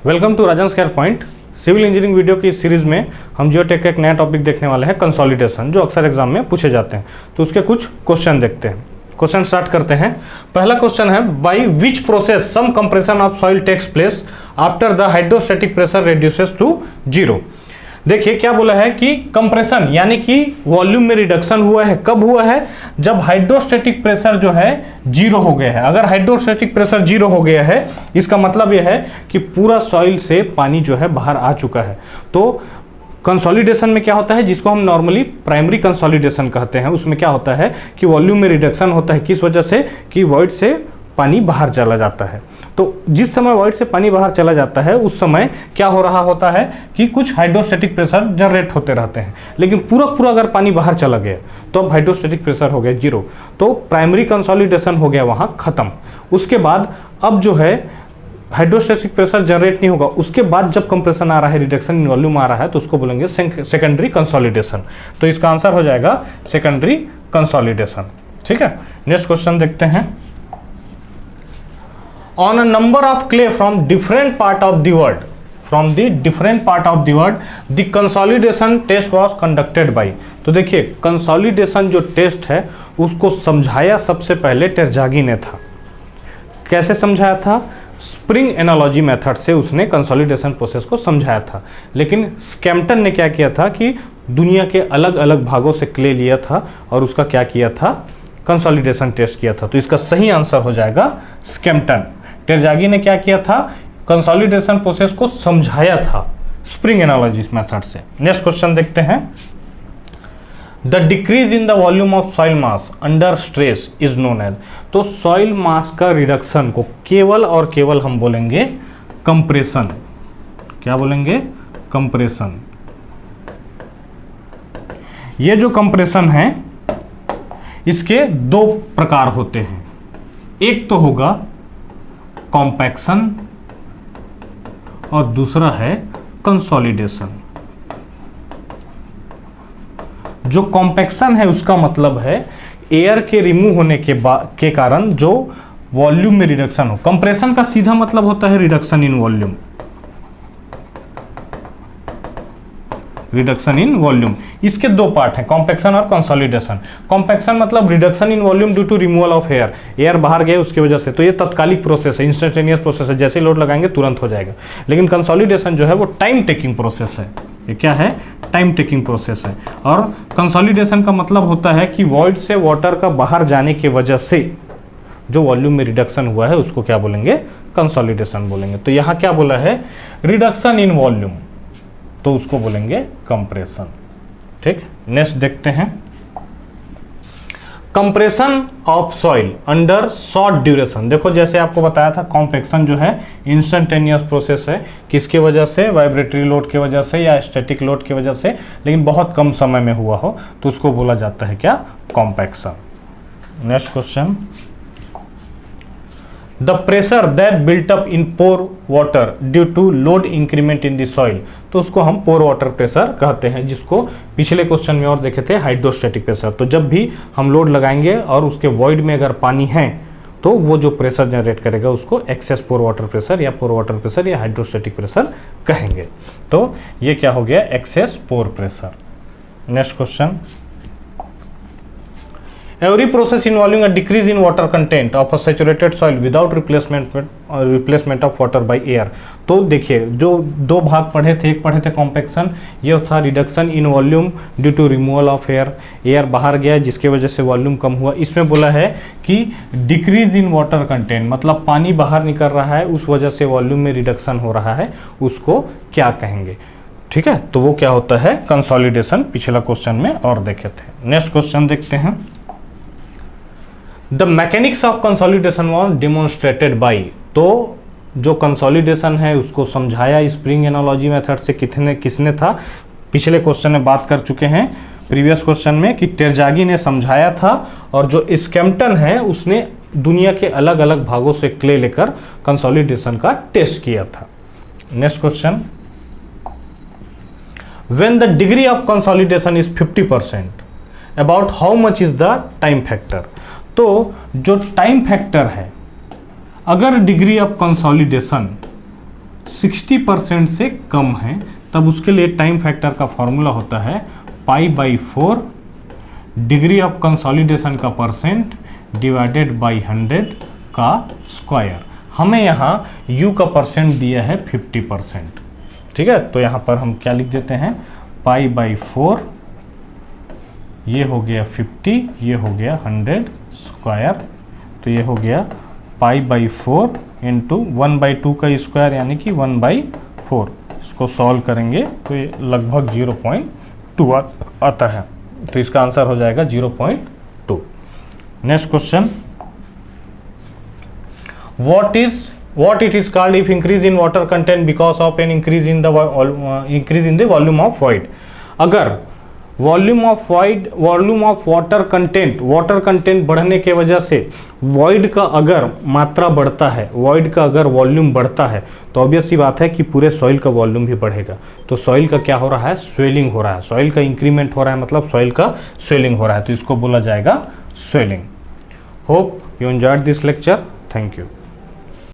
Welcome to Rajan square point. Civil engineering video की इस series में हम जियोटेक का एक नया टॉपिक देखने वाले हैं, कंसोलिडेशन, जो अक्सर एग्जाम में पूछे जाते हैं। तो उसके कुछ क्वेश्चन देखते हैं। क्वेश्चन स्टार्ट करते हैं। पहला क्वेश्चन है, by which process some compression of soil takes place after the hydrostatic pressure reduces to zero. देखिए क्या बोला है कि कंप्रेशन यानी कि वॉल्यूम में रिडक्शन हुआ है। कब हुआ है? जब हाइड्रोस्टैटिक प्रेशर जो है जीरो हो गया है। अगर हाइड्रोस्टैटिक प्रेशर जीरो हो गया है, इसका मतलब यह है कि पूरा सॉइल से पानी जो है बाहर आ चुका है। तो कंसोलिडेशन में क्या होता है, जिसको हम नॉर्मली प्राइमरी कंसोलिडेशन कहते हैं, उसमें क्या होता है कि वॉल्यूम में रिडक्शन होता है। किस वजह से? कि वॉइड से पानी बाहर चला जाता है। तो जिस समय वॉइड से पानी बाहर चला जाता है उस समय क्या हो रहा होता है कि कुछ हाइड्रोस्टैटिक प्रेशर जनरेट होते रहते हैं, लेकिन पूरा अगर पानी बाहर चला गया तो अब हाइड्रोस्टैटिक प्रेशर हो गया जीरो। तो प्राइमरी कंसोलिडेशन हो गया वहाँ खत्म। उसके बाद अब जो है हाइड्रोस्टैटिक प्रेशर जनरेट नहीं होगा। उसके बाद जब कंप्रेशन आ रहा है, रिडक्शन इन वॉल्यूम आ रहा है, तो उसको बोलेंगे सेकेंडरी कंसोलिडेशन। तो इसका आंसर हो जाएगा सेकेंडरी कंसोलिडेशन। ठीक है, नेक्स्ट क्वेश्चन देखते हैं। On a number of clay from different part of the world, the consolidation test was conducted by। तो देखिए कंसोलिडेशन जो टेस्ट है उसको समझाया सबसे पहले टेरजागी ने था। कैसे समझाया था? स्प्रिंग एनालॉजी मेथड से उसने कंसोलिडेशन प्रोसेस को समझाया था। लेकिन स्कैम्पटन ने क्या किया था कि दुनिया के अलग अलग भागों से क्ले लिया था और उसका क्या किया था? कंसोलिडेशन टेस्ट किया था। तो इसका सही आंसर हो जाएगा स्कैम्पटन। टेरजागी ने क्या किया था? कंसोलिडेशन प्रोसेस को समझाया था स्प्रिंग एनालॉजी मेथड से। नेक्स्ट क्वेश्चन देखते हैं। The decrease in the volume of soil mass under stress is known as. तो सॉइल मास का रिडक्शन को केवल और केवल हम बोलेंगे कंप्रेशन। क्या बोलेंगे? कंप्रेशन। ये जो कंप्रेशन है इसके दो प्रकार होते हैं। एक तो होगा कॉम्पैक्शन और दूसरा है कंसोलिडेशन। जो कॉम्पैक्शन है उसका मतलब है एयर के रिमूव होने के कारण जो वॉल्यूम में रिडक्शन हो। कंप्रेशन का सीधा मतलब होता है reduction in volume. Reduction in volume, इसके दो पार्ट हैं, कॉम्पैक्शन और कंसोलिडेशन। कॉम्पैक्शन मतलब reduction in volume due to removal of air. Air बाहर गए उसकी वजह से, तो ये तत्कालिक प्रोसेस है, इंस्टेंटेनियस प्रोसेस है, जैसे लोड लगाएंगे तुरंत हो जाएगा। लेकिन कंसोलिडेशन जो है वो टाइम टेकिंग प्रोसेस है। ये क्या है? टाइम टेकिंग प्रोसेस है। और कंसोलिडेशन का मतलब होता है कि वॉइड से वाटर का बाहर जाने की वजह से जो वॉल्यूम में रिडक्शन हुआ है उसको क्या बोलेंगे? कंसोलिडेशन बोलेंगे। तो यहाँ क्या बोला है? रिडक्शन इन वॉल्यूम, तो उसको बोलेंगे कंप्रेशन। ठीक, नेक्स्ट देखते हैं। Compression of soil under short duration. देखो जैसे आपको बताया था कॉम्पैक्शन जो है इंस्टेंटेनियस प्रोसेस है। किसकी वजह से? वाइब्रेटरी लोड की वजह से या स्टैटिक लोड की वजह से, लेकिन बहुत कम समय में हुआ हो तो उसको बोला जाता है क्या? Compaction. Next question. The pressure that built up in pore water due to load increment in the soil, तो उसको हम पोर वाटर प्रेशर कहते हैं, जिसको पिछले क्वेश्चन में और देखे थे हाइड्रोस्टैटिक प्रेशर। तो जब भी हम लोड लगाएंगे और उसके वॉइड में अगर पानी है तो वो जो प्रेशर जनरेट करेगा उसको एक्सेस पोर वाटर प्रेशर या पोर वाटर प्रेशर या हाइड्रोस्टैटिक प्रेशर कहेंगे। तो ये क्या हो गया? Access pore pressure. Next question. Every process involving a decrease in water content of a saturated soil without replacement of water by air। तो देखिए जो दो भाग पढ़े थे, एक पढ़े थे कॉम्पैक्शन, ये था reduction in volume due to removal of air. Air बाहर गया जिसके वजह से वॉल्यूम कम हुआ। इसमें बोला है कि डिक्रीज इन वाटर कंटेंट मतलब पानी बाहर निकल रहा है, उस वजह से वॉल्यूम में रिडक्शन हो रहा है, उसको क्या कहेंगे? ठीक है, तो वो क्या होता है? कंसोलिडेशन। पिछला क्वेश्चन में और देखे थे। नेक्स्ट क्वेश्चन देखते हैं। The mechanics of consolidation was demonstrated by. तो जो कंसोलिडेशन है उसको समझाया स्प्रिंग एनालॉजी मेथड से किसने था? पिछले क्वेश्चन में बात कर चुके हैं प्रीवियस क्वेश्चन में कि टेरजागी ने समझाया था, और जो स्कैम्पटन है उसने दुनिया के अलग अलग भागों से क्ले लेकर कंसोलिडेशन का टेस्ट किया था। Next question. When the degree of consolidation is 50%, about how much is the time factor. तो जो टाइम फैक्टर है, अगर डिग्री ऑफ कंसोलिडेशन 60% से कम है, तब उसके लिए टाइम फैक्टर का फॉर्मूला होता है π/4 डिग्री ऑफ कंसोलिडेशन का परसेंट डिवाइडेड बाई 100 का स्क्वायर। हमें यहाँ u का परसेंट दिया है 50%, ठीक है। तो यहाँ पर हम क्या लिख देते हैं, π/4, ये हो गया 50, ये हो गया 100 स्क्वायर, तो ये हो गया π/4 इंटू 1/2 का स्क्वायर यानी कि 1/4। इसको सॉल्व करेंगे तो ये लगभग 0.2 आता है, तो इसका आंसर हो जाएगा 0.2। Next question, what it is called if increase in water content because of an increase in the volume of void। अगर वॉल्यूम ऑफ वाटर कंटेंट बढ़ने के वजह से वॉइड का अगर मात्रा बढ़ता है, वॉइड का अगर वॉल्यूम बढ़ता है, तो ऑब्वियस सी बात है कि पूरे सॉइल का वॉल्यूम भी बढ़ेगा। तो सॉइल का क्या हो रहा है, स्वेलिंग हो रहा है, सॉइल का इंक्रीमेंट हो रहा है, मतलब सॉइल का स्वेलिंग हो रहा है, तो इसको बोला जाएगा swelling. Hope you enjoyed this lecture, thank you.